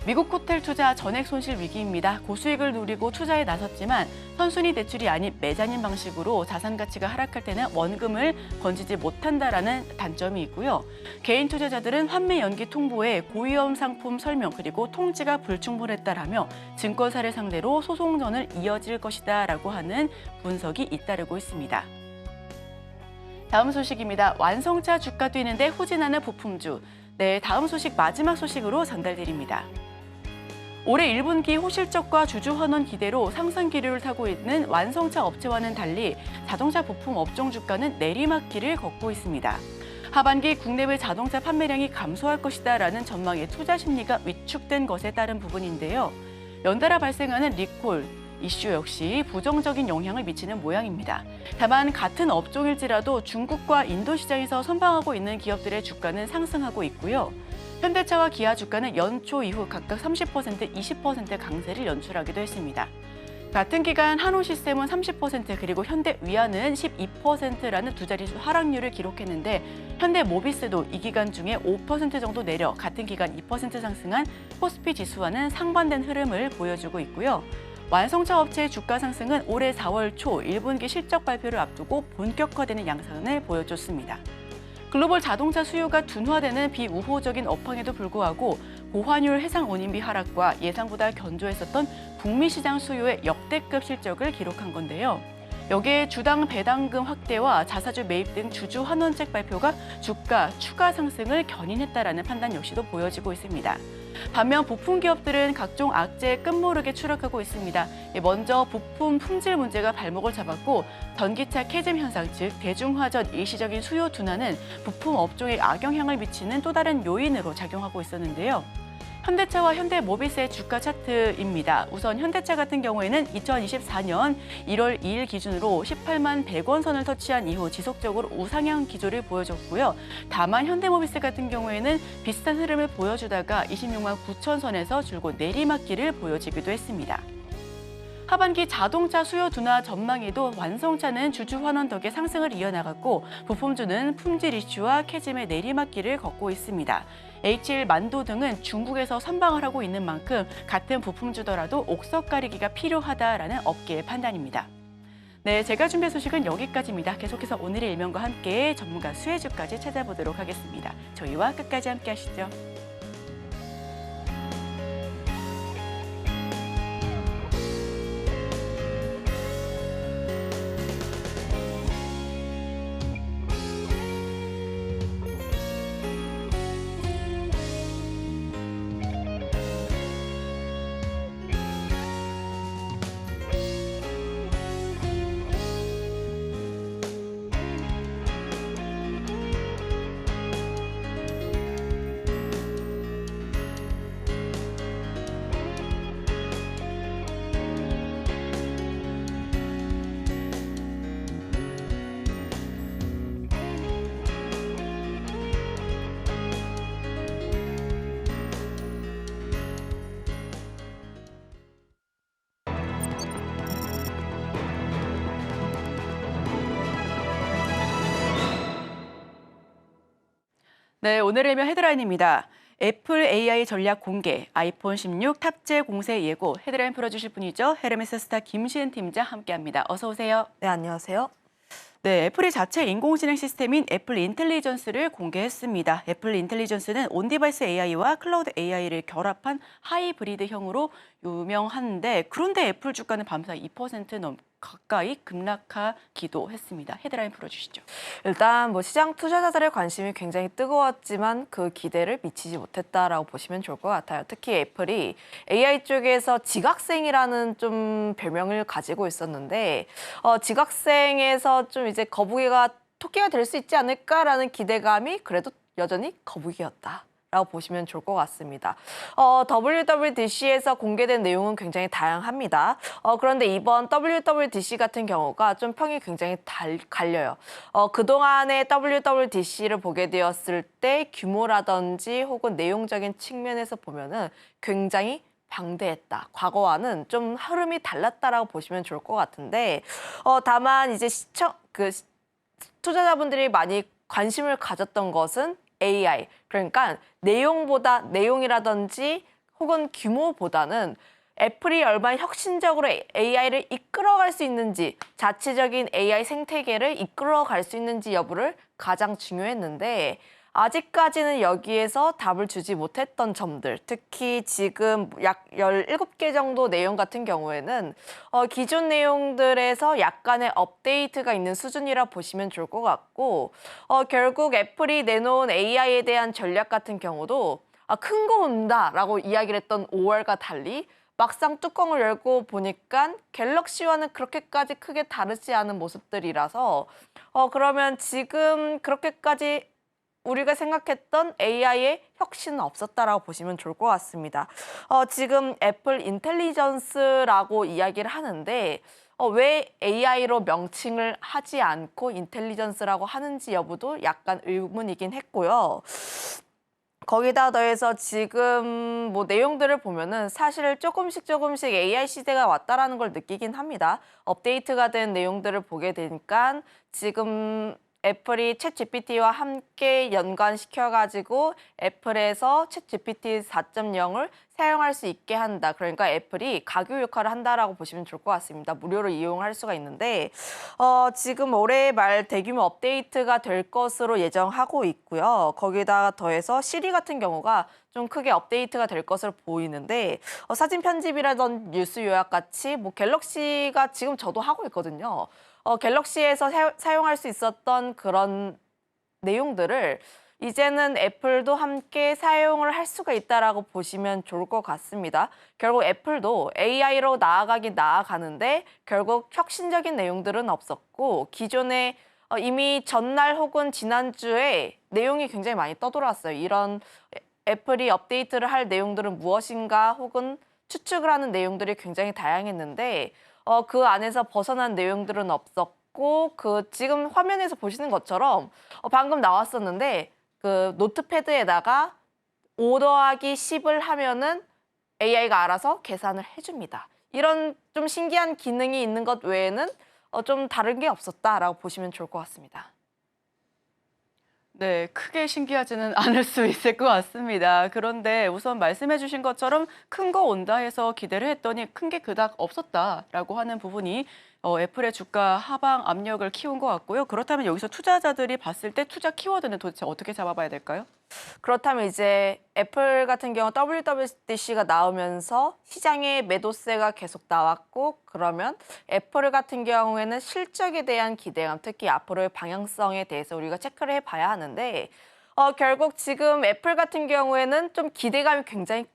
미국 호텔 투자 전액 손실 위기입니다. 고수익을 누리고 투자에 나섰지만 선순위 대출이 아닌 메자닌 방식으로 자산 가치가 하락할 때는 원금을 건지지 못한다라는 단점이 있고요. 개인 투자자들은 환매 연기 통보에 고위험 상품 설명 그리고 통지가 불충분했다라며 증권사를 상대로 소송전을 이어질 것이다라고 하는 분석이 잇따르고 있습니다. 다음 소식입니다. 완성차 주가 뛰는데 후진하는 부품주. 네, 다음 소식 마지막 소식으로 전달드립니다. 올해 1분기 호실적과 주주환원 기대로 상승 기류를 타고 있는 완성차 업체와는 달리 자동차 부품 업종 주가는 내리막길을 걷고 있습니다. 하반기 국내외 자동차 판매량이 감소할 것이다라는 전망에 투자 심리가 위축된 것에 따른 부분인데요. 연달아 발생하는 리콜 이슈 역시 부정적인 영향을 미치는 모양입니다. 다만 같은 업종일지라도 중국과 인도 시장에서 선방하고 있는 기업들의 주가는 상승하고 있고요. 현대차와 기아 주가는 연초 이후 각각 30%, 20% 강세를 연출하기도 했습니다. 같은 기간 한호시스템은 30% 그리고 현대위아는 12%라는 두 자릿수 하락률을 기록했는데 현대모비스도 이 기간 중에 5% 정도 내려 같은 기간 2% 상승한 코스피 지수와는 상반된 흐름을 보여주고 있고요. 완성차 업체의 주가 상승은 올해 4월 초 1분기 실적 발표를 앞두고 본격화되는 양상을 보여줬습니다. 글로벌 자동차 수요가 둔화되는 비우호적인 업황에도 불구하고 고환율 해상 운임비 하락과 예상보다 견조했었던 북미 시장 수요의 역대급 실적을 기록한 건데요. 여기에 주당 배당금 확대와 자사주 매입 등 주주 환원책 발표가 주가 추가 상승을 견인했다라는 판단 역시도 보여지고 있습니다. 반면 부품 기업들은 각종 악재에 끝모르게 추락하고 있습니다. 먼저 부품 품질 문제가 발목을 잡았고 전기차 캐즘 현상, 즉 대중화전 일시적인 수요 둔화는 부품 업종에 악영향을 미치는 또 다른 요인으로 작용하고 있었는데요. 현대차와 현대모비스의 주가 차트입니다. 우선 현대차 같은 경우에는 2024년 1월 2일 기준으로 18만 100원 선을 터치한 이후 지속적으로 우상향 기조를 보여줬고요. 다만 현대모비스 같은 경우에는 비슷한 흐름을 보여주다가 26만 9천 선에서 줄곧 내리막길을 보여지기도 했습니다. 하반기 자동차 수요 둔화 전망에도 완성차는 주주 환원 덕에 상승을 이어나갔고 부품주는 품질 이슈와 캐즘의 내리막길을 걷고 있습니다. H1 만도 등은 중국에서 선방을 하고 있는 만큼 같은 부품주더라도 옥석 가리기가 필요하다라는 업계의 판단입니다. 네, 제가 준비한 소식은 여기까지입니다. 계속해서 오늘의 일면과 함께 전문가 수혜주까지 찾아보도록 하겠습니다. 저희와 끝까지 함께 하시죠. 네, 오늘의 일면 헤드라인입니다. 애플 AI 전략 공개, 아이폰 16 탑재 공세 예고, 헤드라인 풀어주실 분이죠. 헤르메스 스타 김시은 팀장 함께합니다. 어서 오세요. 네, 안녕하세요. 네, 애플이 자체 인공지능 시스템인 애플 인텔리전스를 공개했습니다. 애플 인텔리전스는 온디바이스 AI와 클라우드 AI를 결합한 하이브리드형으로 유명한데 그런데 애플 주가는 밤사 2% 가까이 급락하기도 했습니다. 헤드라인 풀어주시죠. 일단 시장 투자자들의 관심이 굉장히 뜨거웠지만 그 기대를 미치지 못했다라고 보시면 좋을 것 같아요. 특히 애플이 AI 쪽에서 지각생이라는 좀 별명을 가지고 있었는데 지각생에서 좀 이제 거북이가 토끼가 될 수 있지 않을까라는 기대감이 그래도 여전히 거북이였다. 라고 보시면 좋을 것 같습니다. WWDC에서 공개된 내용은 굉장히 다양합니다. 그런데 이번 WWDC 같은 경우가 좀 평이 굉장히 갈려요. 그동안의 WWDC를 보게 되었을 때 규모라든지 혹은 내용적인 측면에서 보면은 굉장히 방대했다. 과거와는 좀 흐름이 달랐다라고 보시면 좋을 것 같은데 다만 이제 투자자분들이 많이 관심을 가졌던 것은 AI, 그러니까 내용이라든지 혹은 규모보다는 애플이 얼마나 혁신적으로 AI를 이끌어갈 수 있는지, 자체적인 AI 생태계를 이끌어갈 수 있는지 여부를 가장 중요했는데 아직까지는 여기에서 답을 주지 못했던 점들, 특히 지금 약 17개 정도 내용 같은 경우에는 기존 내용들에서 약간의 업데이트가 있는 수준이라 보시면 좋을 것 같고 결국 애플이 내놓은 AI에 대한 전략 같은 경우도 큰 거 온다라고 이야기를 했던 5월과 달리 막상 뚜껑을 열고 보니까 갤럭시와는 그렇게까지 크게 다르지 않은 모습들이라서 그러면 지금 그렇게까지 우리가 생각했던 AI의 혁신은 없었다라고 보시면 좋을 것 같습니다. 지금 애플 인텔리전스라고 이야기를 하는데 왜 AI로 명칭을 하지 않고 인텔리전스라고 하는지 여부도 약간 의문이긴 했고요. 거기다 더해서 지금 내용들을 보면은 사실 조금씩 AI 시대가 왔다라는 걸 느끼긴 합니다. 업데이트가 된 내용들을 보게 되니까 지금 애플이 챗GPT와 함께 연관시켜가지고 애플에서 챗GPT 4.0을 사용할 수 있게 한다. 그러니까 애플이 가교 역할을 한다라고 보시면 좋을 것 같습니다. 무료로 이용할 수가 있는데 지금 올해 말 대규모 업데이트가 될 것으로 예정하고 있고요. 거기다 더해서 시리 같은 경우가 좀 크게 업데이트가 될 것으로 보이는데 사진 편집이라던 뉴스 요약 같이 갤럭시가 지금 저도 하고 있거든요. 갤럭시에서 사용할 수 있었던 그런 내용들을 이제는 애플도 함께 사용을 할 수가 있다라고 보시면 좋을 것 같습니다. 결국 애플도 AI로 나아가긴 나아가는데 결국 혁신적인 내용들은 없었고 기존에 이미 전날 혹은 지난주에 내용이 굉장히 많이 떠돌았어요. 이런 애플이 업데이트를 할 내용들은 무엇인가 혹은 추측을 하는 내용들이 굉장히 다양했는데 그 안에서 벗어난 내용들은 없었고 지금 화면에서 보시는 것처럼 방금 나왔었는데 그 노트패드에다가 5 더하기 10을 하면은 AI가 알아서 계산을 해줍니다. 이런 좀 신기한 기능이 있는 것 외에는 좀 다른 게 없었다라고 보시면 좋을 것 같습니다. 네, 크게 신기하지는 않을 수 있을 것 같습니다. 그런데 우선 말씀해 주신 것처럼 큰 거 온다 해서 기대를 했더니 큰 게 그닥 없었다라고 하는 부분이 애플의 주가 하방 압력을 키운 것 같고요. 그렇다면 여기서 투자자들이 봤을 때 투자 키워드는 도대체 어떻게 잡아봐야 될까요? 그렇다면 이제 애플 같은 경우 WWDC가 나오면서 시장에 매도세가 계속 나왔고 그러면 애플 같은 경우에는 실적에 대한 기대감, 특히 앞으로의 방향성에 대해서 우리가 체크를 해봐야 하는데 결국 지금 애플 같은 경우에는 좀 기대감이 굉장히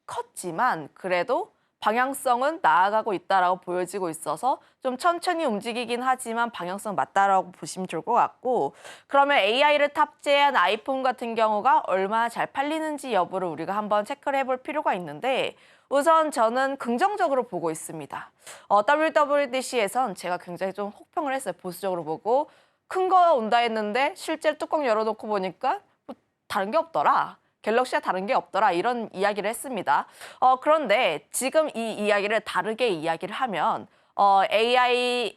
컸지만 그래도 방향성은 나아가고 있다라고 보여지고 있어서 좀 천천히 움직이긴 하지만 방향성 맞다라고 보시면 좋을 것 같고 그러면 AI를 탑재한 아이폰 같은 경우가 얼마나 잘 팔리는지 여부를 우리가 한번 체크를 해볼 필요가 있는데 우선 저는 긍정적으로 보고 있습니다. WWDC에선 제가 굉장히 좀 혹평을 했어요. 보수적으로 보고 큰 거 온다 했는데 실제 뚜껑 열어놓고 보니까 뭐 다른 게 없더라. 갤럭시와 다른 게 없더라 이런 이야기를 했습니다. 그런데 지금 이 이야기를 다르게 이야기를 하면 AI를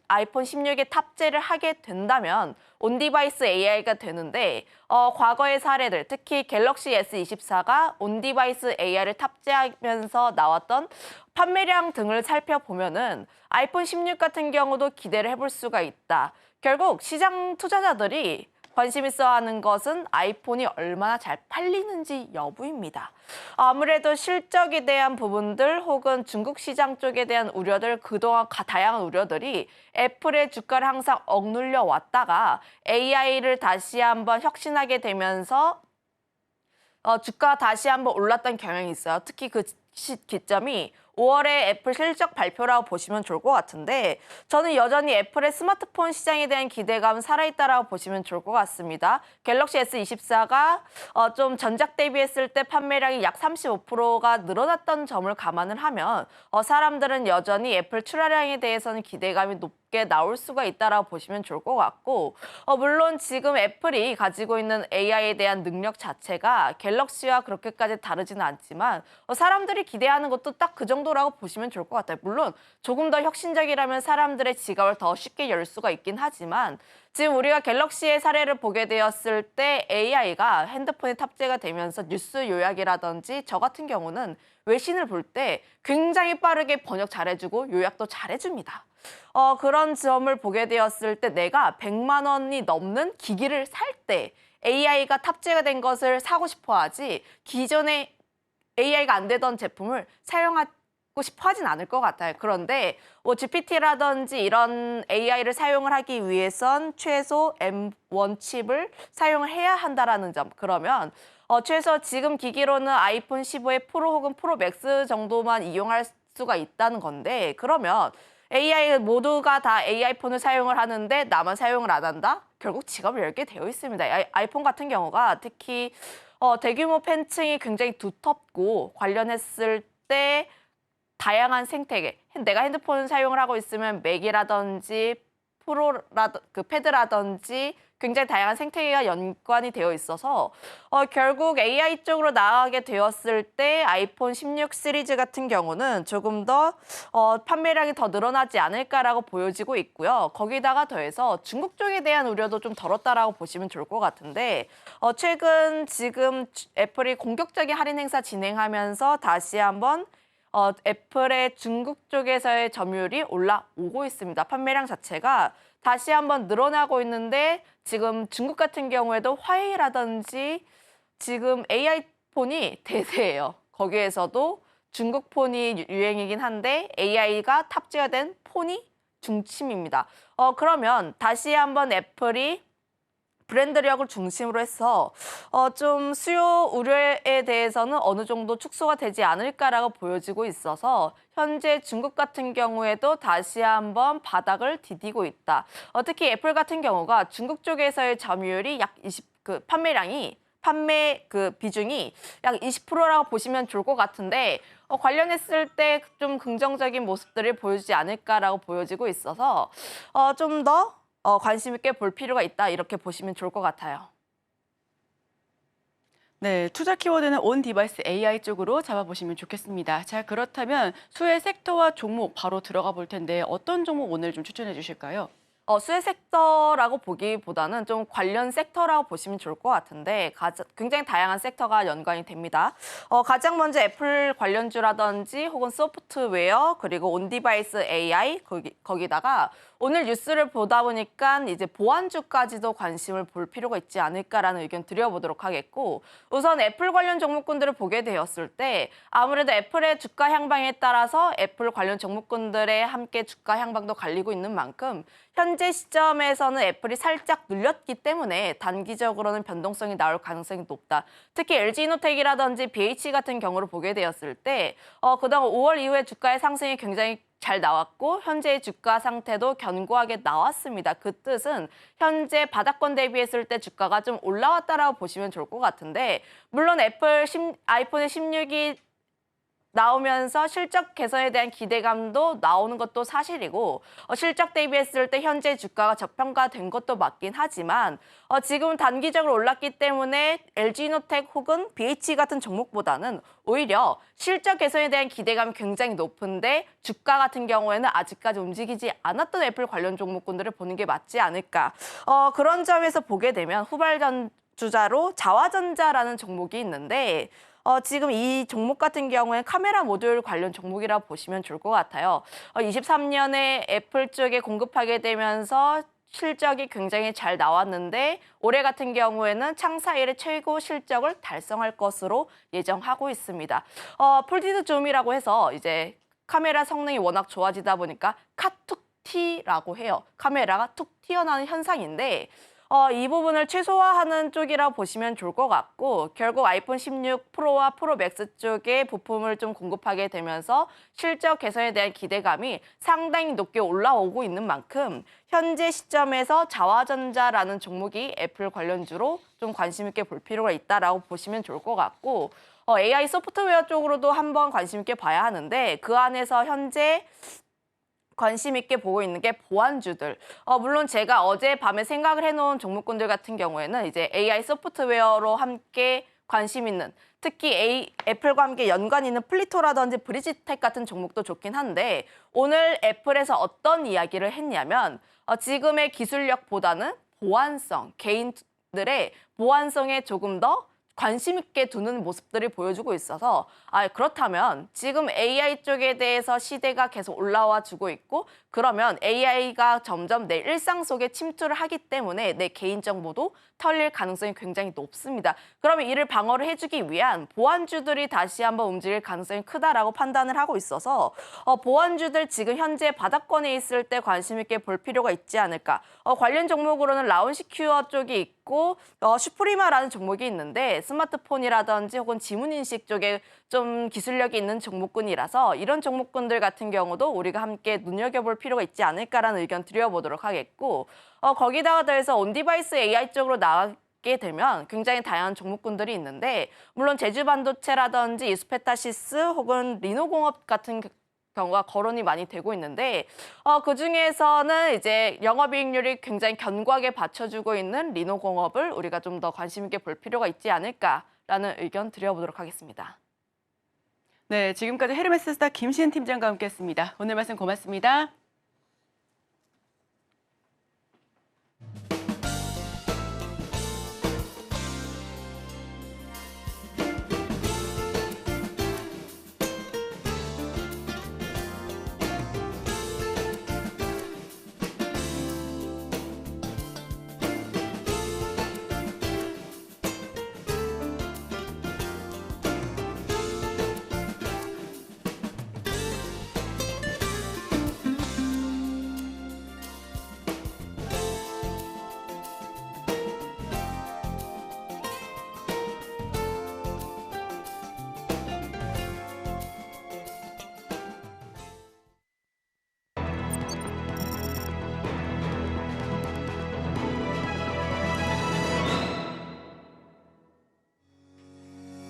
아이폰 16에 탑재를 하게 된다면 온디바이스 AI가 되는데 과거의 사례들 특히 갤럭시 S24가 온디바이스 AI를 탑재하면서 나왔던 판매량 등을 살펴보면은 아이폰 16 같은 경우도 기대를 해볼 수가 있다. 결국 시장 투자자들이 관심 있어 하는 것은 아이폰이 얼마나 잘 팔리는지 여부입니다. 아무래도 실적에 대한 부분들 혹은 중국 시장 쪽에 대한 우려들 그동안 다양한 우려들이 애플의 주가를 항상 억눌려 왔다가 AI를 다시 한번 혁신하게 되면서 주가가 다시 한번 올랐던 경향이 있어요. 특히 그 기점이 5월에 애플 실적 발표라고 보시면 좋을 것 같은데 저는 여전히 애플의 스마트폰 시장에 대한 기대감은 살아있다라고 보시면 좋을 것 같습니다. 갤럭시 S24가 좀 전작 대비했을 때 판매량이 약 35%가 늘어났던 점을 감안을 하면 사람들은 여전히 애플 출하량에 대해서는 기대감이 높게 나올 수가 있다라고 보시면 좋을 것 같고 물론 지금 애플이 가지고 있는 AI에 대한 능력 자체가 갤럭시와 그렇게까지 다르지는 않지만 사람들이 기대하는 것도 딱 그 정도라고 보시면 좋을 것 같아요. 물론 조금 더 혁신적이라면 사람들의 지갑을 더 쉽게 열 수가 있긴 하지만 지금 우리가 갤럭시의 사례를 보게 되었을 때 AI가 핸드폰에 탑재가 되면서 뉴스 요약이라든지 저 같은 경우는 외신을 볼 때 굉장히 빠르게 번역 잘해주고 요약도 잘해줍니다. 그런 점을 보게 되었을 때 내가 100만 원이 넘는 기기를 살 때 AI가 탑재가 된 것을 사고 싶어 하지 기존에 AI가 안 되던 제품을 사용하고 싶어 하진 않을 것 같아요. 그런데 GPT라든지 이런 AI를 사용을 하기 위해선 최소 M1 칩을 사용을 해야 한다라는 점. 그러면 최소 지금 기기로는 아이폰 15의 프로 혹은 프로 맥스 정도만 이용할 수가 있다는 건데 그러면 AI 모두가 다 AI폰을 사용을 하는데 나만 사용을 안 한다? 결국 지갑을 열게 되어 있습니다. 아이폰 같은 경우가 특히 대규모 팬층이 굉장히 두텁고 관련했을 때 다양한 생태계, 내가 핸드폰을 사용을 하고 있으면 맥이라든지 패드라든지 굉장히 다양한 생태계가 연관이 되어 있어서 결국 AI 쪽으로 나아가게 되었을 때 아이폰 16 시리즈 같은 경우는 조금 더 판매량이 더 늘어나지 않을까라고 보여지고 있고요. 거기다가 더해서 중국 쪽에 대한 우려도 좀 덜었다라고 보시면 좋을 것 같은데 최근 지금 애플이 공격적인 할인 행사 진행하면서 다시 한번 애플의 중국 쪽에서의 점유율이 올라오고 있습니다. 판매량 자체가 다시 한번 늘어나고 있는데 지금 중국 같은 경우에도 화웨이라든지 지금 AI 폰이 대세예요. 거기에서도 중국 폰이 유행이긴 한데 AI가 탑재가 된 폰이 중침입니다. 그러면 다시 한번 애플이 브랜드력을 중심으로 해서 좀 수요 우려에 대해서는 어느 정도 축소가 되지 않을까라고 보여지고 있어서 현재 중국 같은 경우에도 다시 한번 바닥을 디디고 있다. 특히 애플 같은 경우가 중국 쪽에서의 점유율이 약 20, 판매 비중이 약 20%라고 보시면 좋을 것 같은데 관련했을 때 좀 긍정적인 모습들을 보여주지 않을까라고 보여지고 있어서 좀 더 관심 있게 볼 필요가 있다 이렇게 보시면 좋을 것 같아요. 네, 투자 키워드는 온 디바이스 AI 쪽으로 잡아보시면 좋겠습니다. 자, 그렇다면 수혜 섹터와 종목 바로 들어가 볼 텐데 어떤 종목 오늘 좀 추천해 주실까요? 수혜 섹터라고 보기보다는 좀 관련 섹터라고 보시면 좋을 것 같은데 굉장히 다양한 섹터가 연관이 됩니다. 가장 먼저 애플 관련주라든지 혹은 소프트웨어 그리고 온디바이스 AI 거기다가 오늘 뉴스를 보다 보니까 이제 보안주까지도 관심을 볼 필요가 있지 않을까라는 의견 드려보도록 하겠고 우선 애플 관련 종목군들을 보게 되었을 때 아무래도 애플의 주가 향방에 따라서 애플 관련 종목군들의 함께 주가 향방도 갈리고 있는 만큼 현재 시점에서는 애플이 살짝 눌렸기 때문에 단기적으로는 변동성이 나올 가능성이 높다. 특히 LG이노텍이라든지 BH 같은 경우를 보게 되었을 때 그동안 5월 이후에 주가의 상승이 굉장히 잘 나왔고 현재의 주가 상태도 견고하게 나왔습니다. 그 뜻은 현재 바닥권 대비했을 때 주가가 좀 올라왔다라고 보시면 좋을 것 같은데 물론 아이폰의 16이 나오면서 실적 개선에 대한 기대감도 나오는 것도 사실이고 실적 대비했을 때 현재 주가가 저평가된 것도 맞긴 하지만 지금은 단기적으로 올랐기 때문에 LG이노텍 혹은 BH 같은 종목보다는 오히려 실적 개선에 대한 기대감이 굉장히 높은데 주가 같은 경우에는 아직까지 움직이지 않았던 애플 관련 종목군들을 보는 게 맞지 않을까. 그런 점에서 보게 되면 후발주자로 자화전자라는 종목이 있는데 지금 이 종목 같은 경우에 카메라 모듈 관련 종목이라고 보시면 좋을 것 같아요. 23년에 애플 쪽에 공급하게 되면서 실적이 굉장히 잘 나왔는데 올해 같은 경우에는 창사 이래 최고 실적을 달성할 것으로 예정하고 있습니다. 폴디드 줌이라고 해서 이제 카메라 성능이 워낙 좋아지다 보니까 카툭튀라고 해요. 카메라가 툭 튀어나오는 현상인데 이 부분을 최소화하는 쪽이라고 보시면 좋을 것 같고 결국 아이폰 16 프로와 프로 맥스 쪽에 부품을 좀 공급하게 되면서 실적 개선에 대한 기대감이 상당히 높게 올라오고 있는 만큼 현재 시점에서 자화전자라는 종목이 애플 관련주로 좀 관심 있게 볼 필요가 있다라고 보시면 좋을 것 같고 AI 소프트웨어 쪽으로도 한번 관심 있게 봐야 하는데 그 안에서 현재 관심 있게 보고 있는 게 보안주들. 물론 제가 어젯밤에 생각을 해놓은 종목군들 같은 경우에는 이제 AI 소프트웨어로 함께 관심 있는 특히 애플과 함께 연관 있는 플리토라든지 브리지텍 같은 종목도 좋긴 한데 오늘 애플에서 어떤 이야기를 했냐면 지금의 기술력보다는 보안성, 개인들의 보안성에 조금 더 관심 있게 두는 모습들을 보여주고 있어서 그렇다면 지금 AI 쪽에 대해서 시대가 계속 올라와 주고 있고 그러면 AI가 점점 내 일상 속에 침투를 하기 때문에 내 개인정보도 털릴 가능성이 굉장히 높습니다. 그러면 이를 방어를 해주기 위한 보안주들이 다시 한번 움직일 가능성이 크다라고 판단을 하고 있어서 보안주들 지금 현재 바닥권에 있을 때 관심 있게 볼 필요가 있지 않을까. 관련 종목으로는 라운시큐어 쪽이 있고 슈프리마라는 종목이 있는데 스마트폰이라든지 혹은 지문인식 쪽에 좀 기술력이 있는 종목군이라서 이런 종목군들 같은 경우도 우리가 함께 눈여겨볼 필요가 있지 않을까라는 의견 드려보도록 하겠고 거기다가 더해서 온디바이스 AI 쪽으로 나가게 되면 굉장히 다양한 종목군들이 있는데 물론 제주반도체라든지 이스페타시스 혹은 리노공업 같은 경우가 거론이 많이 되고 있는데 그중에서는 이제 영업이익률이 굉장히 견고하게 받쳐주고 있는 리노공업을 우리가 좀 더 관심 있게 볼 필요가 있지 않을까라는 의견 드려보도록 하겠습니다. 네, 지금까지 헤르메스스타 김시은 팀장과 함께했습니다. 오늘 말씀 고맙습니다.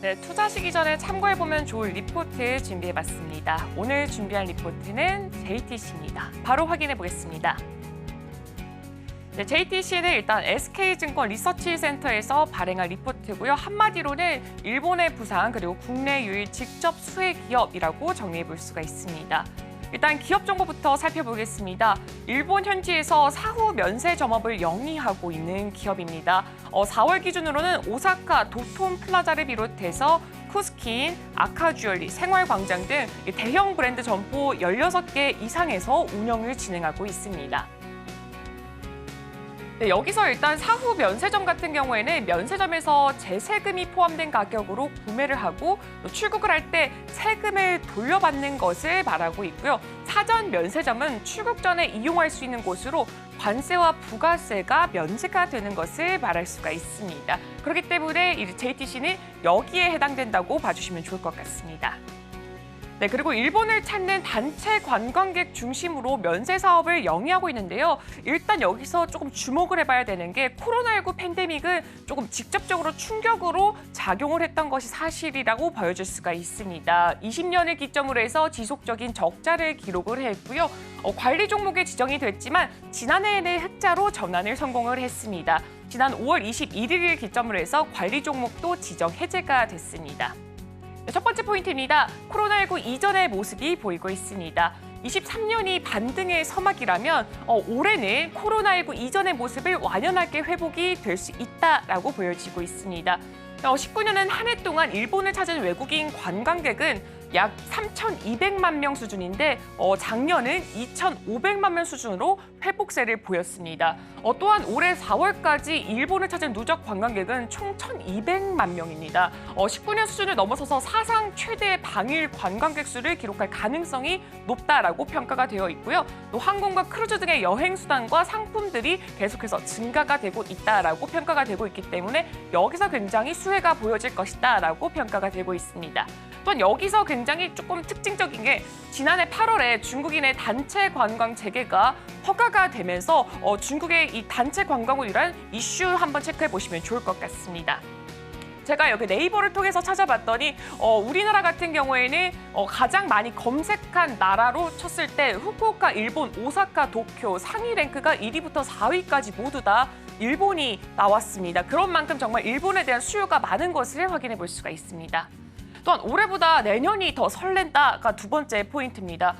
네, 투자하시기 전에 참고해보면 좋을 리포트 준비해봤습니다. 오늘 준비한 리포트는 JTC입니다. 바로 확인해보겠습니다. 네, JTC는 일단 SK증권 리서치센터에서 발행한 리포트고요. 한마디로는 일본의 부상 그리고 국내 유일 직접 수혜 기업이라고 정리해볼 수가 있습니다. 일단 기업 정보부터 살펴보겠습니다. 일본 현지에서 사후 면세 점업을 영위하고 있는 기업입니다. 4월 기준으로는 오사카 도톤 플라자를 비롯해서 쿠스킨, 아카주얼리, 생활광장 등 대형 브랜드 점포 16개 이상에서 운영을 진행하고 있습니다. 네, 여기서 일단 사후 면세점 같은 경우에는 면세점에서 재세금이 포함된 가격으로 구매를 하고 출국을 할 때 세금을 돌려받는 것을 말하고 있고요. 사전 면세점은 출국 전에 이용할 수 있는 곳으로 관세와 부가세가 면제가 되는 것을 말할 수가 있습니다. 그렇기 때문에 이 JTC는 여기에 해당된다고 봐주시면 좋을 것 같습니다. 네, 그리고 일본을 찾는 단체 관광객 중심으로 면세 사업을 영위하고 있는데요. 일단 여기서 조금 주목을 해봐야 되는 게 코로나19 팬데믹은 조금 직접적으로 충격으로 작용을 했던 것이 사실이라고 보여줄 수가 있습니다. 20년을 기점으로 해서 지속적인 적자를 기록을 했고요. 관리 종목에 지정이 됐지만 지난해에는 흑자로 전환을 성공을 했습니다. 지난 5월 21일을 기점으로 해서 관리 종목도 지정 해제가 됐습니다. 첫 번째 포인트입니다. 코로나19 이전의 모습이 보이고 있습니다. 23년이 반등의 서막이라면 올해는 코로나19 이전의 모습을 완연하게 회복이 될 수 있다라고 보여지고 있습니다. 19년은 한 해 동안 일본을 찾은 외국인 관광객은 약 3,200만 명 수준인데 작년은 2,500만 명 수준으로 회복세를 보였습니다. 또한 올해 4월까지 일본을 찾은 누적 관광객은 총 1,200만 명입니다. 19년 수준을 넘어서서 사상 최대 방일 관광객 수를 기록할 가능성이 높다라고 평가가 되어 있고요. 또 항공과 크루즈 등의 여행 수단과 상품들이 계속해서 증가가 되고 있다라고 평가가 되고 있기 때문에 여기서 굉장히 수혜가 보여질 것이다라고 평가가 되고 있습니다. 또한 여기서 굉장히 조금 특징적인 게 지난해 8월에 중국인의 단체 관광 재개가 허가가 되면서 중국의 이 단체 관광으로 인한 이슈 한번 체크해 보시면 좋을 것 같습니다. 제가 여기 네이버를 통해서 찾아봤더니 우리나라 같은 경우에는 가장 많이 검색한 나라로 쳤을 때 후쿠오카, 일본, 오사카, 도쿄 상위 랭크가 1위부터 4위까지 모두 다 일본이 나왔습니다. 그런 만큼 정말 일본에 대한 수요가 많은 것을 확인해 볼 수가 있습니다. 또한 올해보다 내년이 더 설렌다가 두 번째 포인트입니다.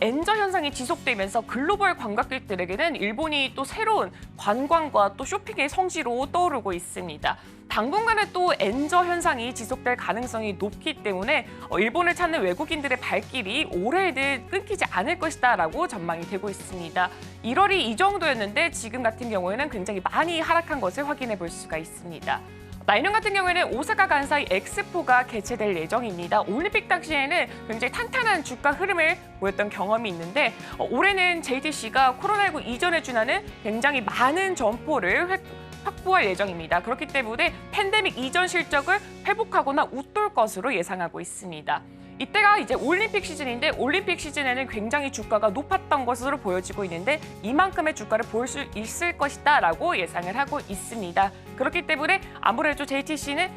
엔저 현상이 지속되면서 글로벌 관광객들에게는 일본이 또 새로운 관광과 또 쇼핑의 성지로 떠오르고 있습니다. 당분간은 또 엔저 현상이 지속될 가능성이 높기 때문에 일본을 찾는 외국인들의 발길이 올해는 끊기지 않을 것이다라고 전망이 되고 있습니다. 1월이 이 정도였는데 지금 같은 경우에는 굉장히 많이 하락한 것을 확인해 볼 수가 있습니다. 내년 같은 경우에는 오사카 간사이 엑스포가 개최될 예정입니다. 올림픽 당시에는 굉장히 탄탄한 주가 흐름을 보였던 경험이 있는데 올해는 JTC가 코로나19 이전에 준하는 굉장히 많은 점포를 확보할 예정입니다. 그렇기 때문에 팬데믹 이전 실적을 회복하거나 웃돌 것으로 예상하고 있습니다. 이때가 이제 올림픽 시즌인데 올림픽 시즌에는 굉장히 주가가 높았던 것으로 보여지고 있는데 이만큼의 주가를 볼 수 있을 것이다라고 예상을 하고 있습니다. 그렇기 때문에 아무래도 JTC는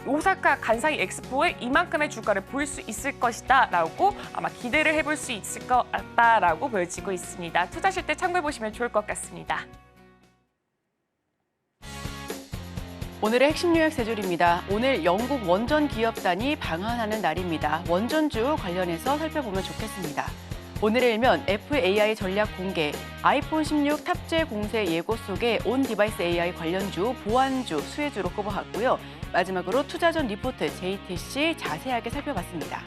오사카 간사이 엑스포에 이만큼의 주가를 볼 수 있을 것이다라고 아마 기대를 해볼 수 있을 것 같다라고 보여지고 있습니다. 투자하실 때 참고해 보시면 좋을 것 같습니다. 오늘의 핵심 뉴욕 세 줄입니다. 오늘 영국 원전 기업단이 방한하는 날입니다. 원전주 관련해서 살펴보면 좋겠습니다. 오늘의 일면 애플 AI 전략 공개, 아이폰 16 탑재 공세 예고 속에 온 디바이스 AI 관련주, 보안주, 수혜주로 꼽아왔고요. 마지막으로 투자 전 리포트 JTC 자세하게 살펴봤습니다.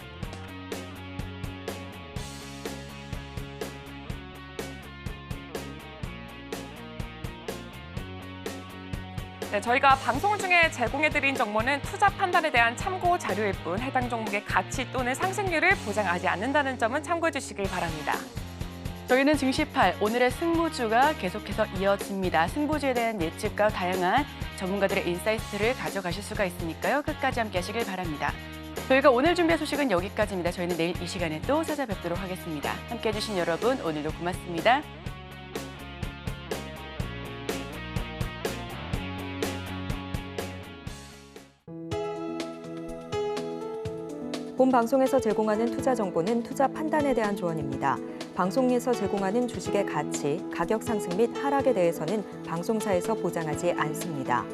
네, 저희가 방송 중에 제공해드린 정보는 투자 판단에 대한 참고 자료일 뿐 해당 종목의 가치 또는 상승률을 보장하지 않는다는 점은 참고해 주시길 바랍니다. 저희는 증시8 오늘의 승부주가 계속해서 이어집니다. 승부주에 대한 예측과 다양한 전문가들의 인사이트를 가져가실 수가 있으니까요. 끝까지 함께 하시길 바랍니다. 저희가 오늘 준비한 소식은 여기까지입니다. 저희는 내일 이 시간에 또 찾아뵙도록 하겠습니다. 함께해 주신 여러분 오늘도 고맙습니다. 본 방송에서 제공하는 투자 정보는 투자 판단에 대한 조언입니다. 방송에서 제공하는 주식의 가치, 가격 상승 및 하락에 대해서는 방송사에서 보장하지 않습니다.